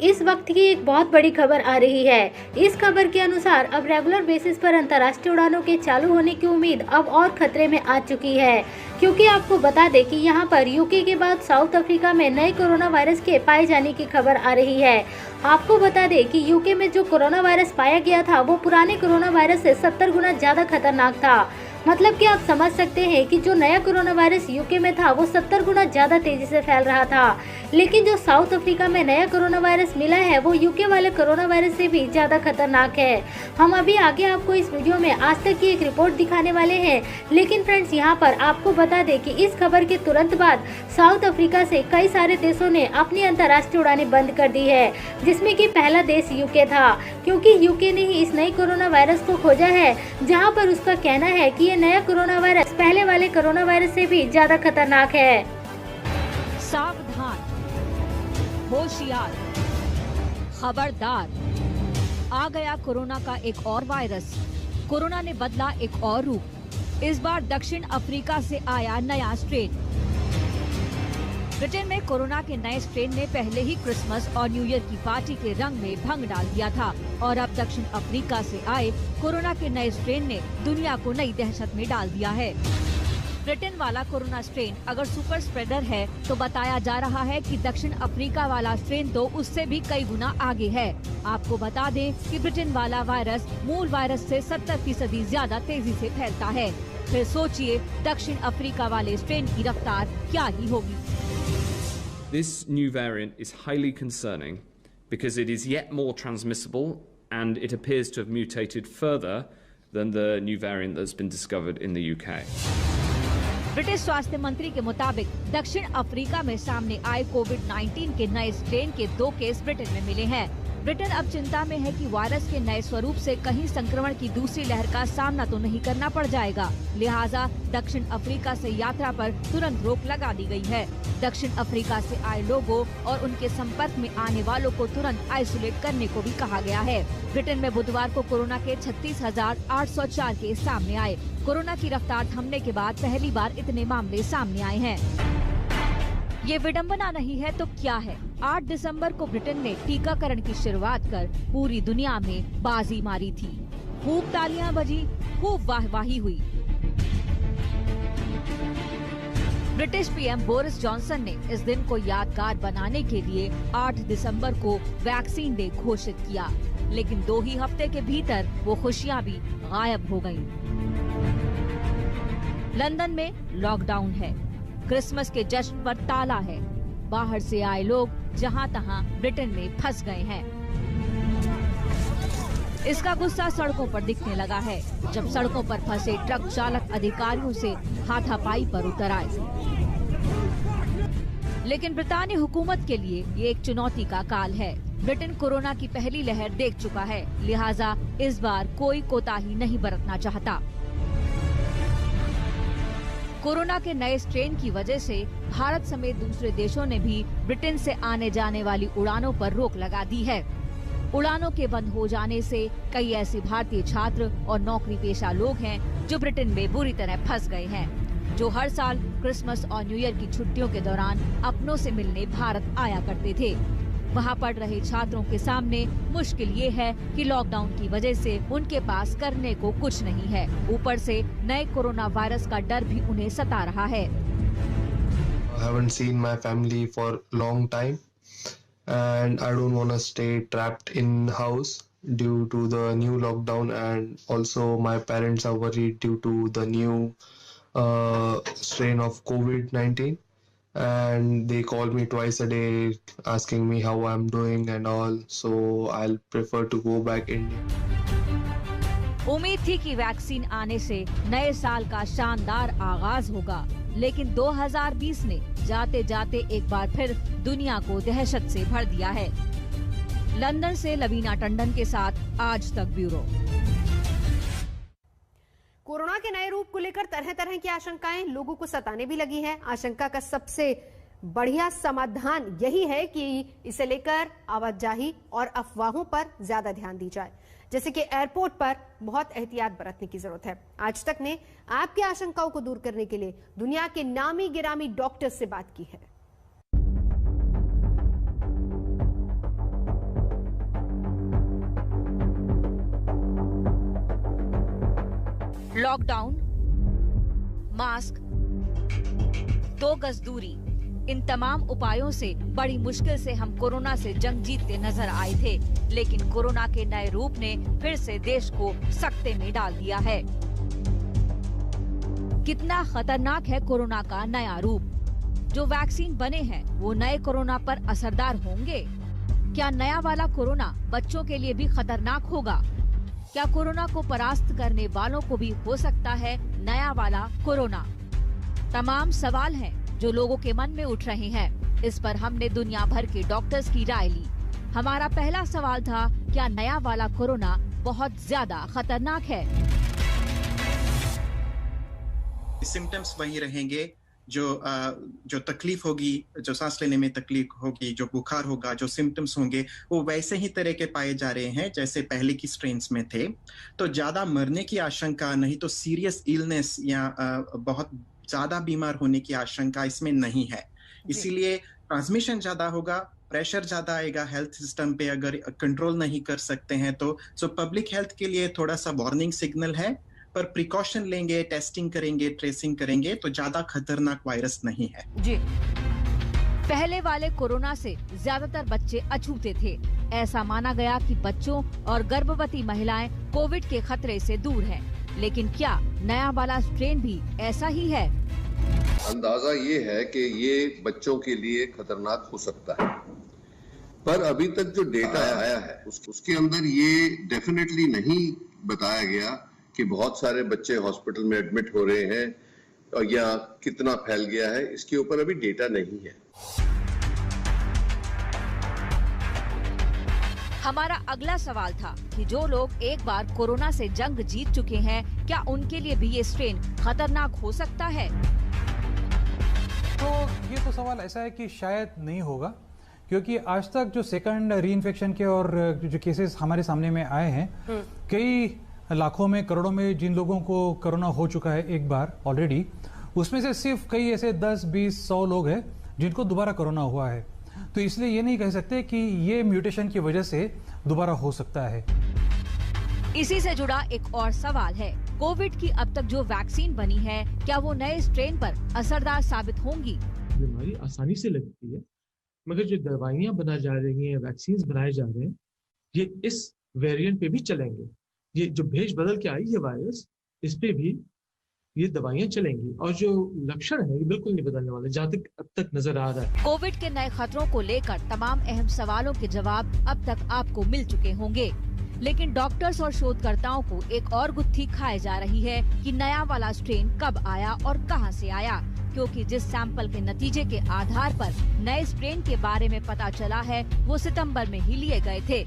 इस वक्त की एक बहुत बड़ी खबर आ रही है। इस खबर के अनुसार अब रेगुलर बेसिस पर अंतर्राष्ट्रीय उड़ानों के चालू होने की उम्मीद अब और खतरे में आ चुकी है, क्योंकि आपको बता दें कि यहां पर यूके के बाद साउथ अफ्रीका में नए कोरोना वायरस के पाए जाने की खबर आ रही है। आपको बता दें कि यूके में जो कोरोना वायरस पाया गया था वो पुराने कोरोना वायरस से 70 गुना ज्यादा खतरनाक था। मतलब कि आप समझ सकते हैं कि जो नया कोरोना वायरस यूके में था वो 70 गुना ज्यादा तेजी से फैल रहा था, लेकिन जो साउथ अफ्रीका में नया कोरोना वायरस मिला है वो यूके वाले कोरोना वायरस से भी ज्यादा खतरनाक है। हम अभी आगे आपको इस वीडियो में आज तक की एक रिपोर्ट दिखाने वाले हैं, लेकिन फ्रेंड्स यहाँ पर आपको बता दें कि इस खबर के तुरंत बाद साउथ अफ्रीका से कई सारे देशों ने अपनी अंतर्राष्ट्रीय उड़ानें बंद कर दी है, जिसमें कि पहला देश यूके था, क्योंकि यूके ने ही इस नई कोरोना वायरस को खोजा है, जहाँ पर उसका कहना है कि नया कोरोना वायरस पहले वाले कोरोना वायरस से भी ज्यादा खतरनाक है। सावधान, होशियार, खबरदार, आ गया कोरोना का एक और वायरस। कोरोना ने बदला एक और रूप। इस बार दक्षिण अफ्रीका से आया नया स्ट्रेन। ब्रिटेन में कोरोना के नए स्ट्रेन ने पहले ही क्रिसमस और न्यू ईयर की पार्टी के रंग में भंग डाल दिया था, और अब दक्षिण अफ्रीका से आए कोरोना के नए स्ट्रेन ने दुनिया को नई दहशत में डाल दिया है। ब्रिटेन वाला कोरोना स्ट्रेन अगर सुपर स्प्रेडर है तो बताया जा रहा है कि दक्षिण अफ्रीका वाला स्ट्रेन तो उससे भी कई गुना आगे है। आपको बता दें कि ब्रिटेन वाला वायरस मूल वायरस से 70% ज्यादा तेजी से फैलता है। फिर सोचिए दक्षिण अफ्रीका वाले स्ट्रेन की रफ्तार क्या ही होगी। This new variant is highly concerning because it is yet more transmissible and it appears to have mutated further than the new variant that's been discovered in the UK. British स्वास्थ्य मंत्री के मुताबिक दक्षिण Africa में सामने आए कोविड-19 के नए स्ट्रेन के 2 केस ब्रिटेन में मिले हैं। ब्रिटेन अब चिंता में है कि वायरस के नए स्वरूप से कहीं संक्रमण की दूसरी लहर का सामना तो नहीं करना पड़ जाएगा, लिहाजा दक्षिण अफ्रीका से यात्रा पर तुरंत रोक लगा दी गई है। दक्षिण अफ्रीका से आए लोगों और उनके संपर्क में आने वालों को तुरंत आइसोलेट करने को भी कहा गया है। ब्रिटेन में बुधवार को कोरोना के 36,804 केस सामने आए। कोरोना की रफ्तार थमने के बाद पहली बार इतने मामले सामने आए हैं। ये विडंबना नहीं है तो क्या है? 8 दिसंबर को ब्रिटेन ने टीकाकरण की शुरुआत कर पूरी दुनिया में बाजी मारी थी। खूब तालियां बजी, खूब वाहवाही हुई। ब्रिटिश पीएम बोरिस जॉनसन ने इस दिन को यादगार बनाने के लिए 8 दिसंबर को वैक्सीन डे घोषित किया, लेकिन 2 ही हफ्ते के भीतर वो खुशियां भी गायब हो गयीं। लंदन में लॉकडाउन है, क्रिसमस के जश्न पर ताला है, बाहर से आए लोग जहां तहां ब्रिटेन में फंस गए हैं। इसका गुस्सा सड़कों पर दिखने लगा है, जब सड़कों पर फंसे ट्रक चालक अधिकारियों से हाथापाई पर उतर आए। लेकिन ब्रितानी हुकूमत के लिए ये एक चुनौती का काल है। ब्रिटेन कोरोना की पहली लहर देख चुका है, लिहाजा इस बार कोई कोताही नहीं बरतना चाहता। कोरोना के नए स्ट्रेन की वजह से भारत समेत दूसरे देशों ने भी ब्रिटेन से आने जाने वाली उड़ानों पर रोक लगा दी है। उड़ानों के बंद हो जाने से कई ऐसे भारतीय छात्र और नौकरी पेशा लोग हैं जो ब्रिटेन में बुरी तरह फंस गए हैं, जो हर साल क्रिसमस और न्यू ईयर की छुट्टियों के दौरान अपनों से मिलने भारत आया करते थे। वहां पढ़ रहे छात्रों के सामने मुश्किल ये है कि लॉकडाउन की वजह से उनके पास करने को कुछ नहीं है। ऊपर से नए कोरोना वायरस का डर भी उन्हें सता रहा है। I haven't seen my family for long time and I don't want to stay trapped in house due to the new lockdown, and also my parents are worried due to the new strain of COVID-19. And they call me twice a day asking me how I'm doing and all, so I'll prefer to go back India. उम्मीद थी कि vaccine आने से नए साल का शानदार आगाज होगा, लेकिन 2020 ने जाते जाते एक बार फिर दुनिया को दहशत से भर दिया है। लंदन से लवीना टंडन के साथ आज तक ब्यूरो। कोरोना के नए रूप को लेकर तरह तरह की आशंकाएं लोगों को सताने भी लगी हैं। आशंका का सबसे बढ़िया समाधान यही है कि इसे लेकर आवाजाही और अफवाहों पर ज्यादा ध्यान दी जाए, जैसे कि एयरपोर्ट पर बहुत एहतियात बरतने की जरूरत है। आज तक ने आपकी आशंकाओं को दूर करने के लिए दुनिया के नामी गिरामी डॉक्टर्स से बात की है। लॉकडाउन, मास्क, 2 गज दूरी, इन तमाम उपायों से बड़ी मुश्किल से हम कोरोना से जंग जीतते नजर आए थे, लेकिन कोरोना के नए रूप ने फिर से देश को सकते में डाल दिया है। कितना खतरनाक है कोरोना का नया रूप। जो वैक्सीन बने हैं वो नए कोरोना पर असरदार होंगे। क्या नया वाला कोरोना बच्चों के लिए भी खतरनाक होगा? क्या कोरोना को परास्त करने वालों को भी हो सकता है नया वाला कोरोना? तमाम सवाल हैं जो लोगों के मन में उठ रहे हैं। इस पर हमने दुनिया भर के डॉक्टर्स की राय ली। हमारा पहला सवाल था, क्या नया वाला कोरोना बहुत ज्यादा खतरनाक है? सिम्टम्स वही रहेंगे, जो तकलीफ होगी, जो सांस लेने में तकलीफ होगी, जो बुखार होगा, जो सिम्टम्स होंगे, वो वैसे ही तरह के पाए जा रहे हैं जैसे पहले की स्ट्रेन्स में थे। तो ज्यादा मरने की आशंका, नहीं तो सीरियस इलनेस या बहुत ज्यादा बीमार होने की आशंका इसमें नहीं है। इसीलिए ट्रांसमिशन ज्यादा होगा, प्रेशर ज्यादा आएगा हेल्थ सिस्टम पे अगर कंट्रोल नहीं कर सकते हैं तो। सो पब्लिक हेल्थ के लिए थोड़ा सा वार्निंग सिग्नल है, पर प्रिकॉशन लेंगे, टेस्टिंग करेंगे, ट्रेसिंग करेंगे तो ज्यादा खतरनाक वायरस नहीं है। जी, पहले वाले कोरोना से ज्यादातर बच्चे अछूते थे। ऐसा माना गया कि बच्चों और गर्भवती महिलाएं कोविड के खतरे से दूर हैं। लेकिन क्या नया वाला स्ट्रेन भी ऐसा ही है? अंदाजा ये है कि ये बच्चों के लिए खतरनाक हो सकता है, पर अभी तक जो डेटा आया है उसके अंदर ये डेफिनेटली नहीं बताया गया कि बहुत सारे बच्चे हॉस्पिटल में एडमिट हो रहे हैं और या कितना फैल गया है, इसके ऊपर अभी डेटा नहीं है। हमारा अगला सवाल था कि जो लोग एक बार कोरोना से जंग जीत चुके हैं, क्या उनके लिए भी ये स्ट्रेन खतरनाक हो सकता है? तो ये तो सवाल ऐसा है कि शायद नहीं होगा, क्योंकि आज तक जो सेकंड रीइन्फेक्शन के और जो केसेस हमारे सामने में आए हैं, कई लाखों में, करोड़ों में जिन लोगों को कोरोना हो चुका है एक बार ऑलरेडी, उसमें से सिर्फ कई ऐसे 10, 20, 100 लोग हैं जिनको दोबारा कोरोना हुआ है। तो इसलिए ये नहीं कह सकते कि ये म्यूटेशन की वजह से दोबारा हो सकता है। इसी से जुड़ा एक और सवाल है, कोविड की अब तक जो वैक्सीन बनी है, क्या वो नए स्ट्रेन पर असरदार साबित होंगी? बीमारी आसानी से लगती है, मगर जो दवाइयां बनाई जा रही हैं, वैक्सीन बनाए जा रहे हैं, ये इस वेरिएंट पे भी चलेंगे। ये जो भेष बदल के आई है वायरस, इस पे भी ये दवाइयां चलेंगी और जो लक्षण है ये बिल्कुल नहीं बदलने वाले, जहाँ तक अब तक नजर आ रहा है। कोविड के नए खतरों को लेकर तमाम अहम सवालों के जवाब अब तक आपको मिल चुके होंगे, लेकिन डॉक्टर्स और शोधकर्ताओं को एक और गुत्थी खाई जा रही है कि नया वाला स्ट्रेन कब आया और कहां से आया, क्योंकि जिस सैंपल के नतीजे के आधार पर नए स्ट्रेन के बारे में पता चला है वो सितंबर में ही लिए गए थे।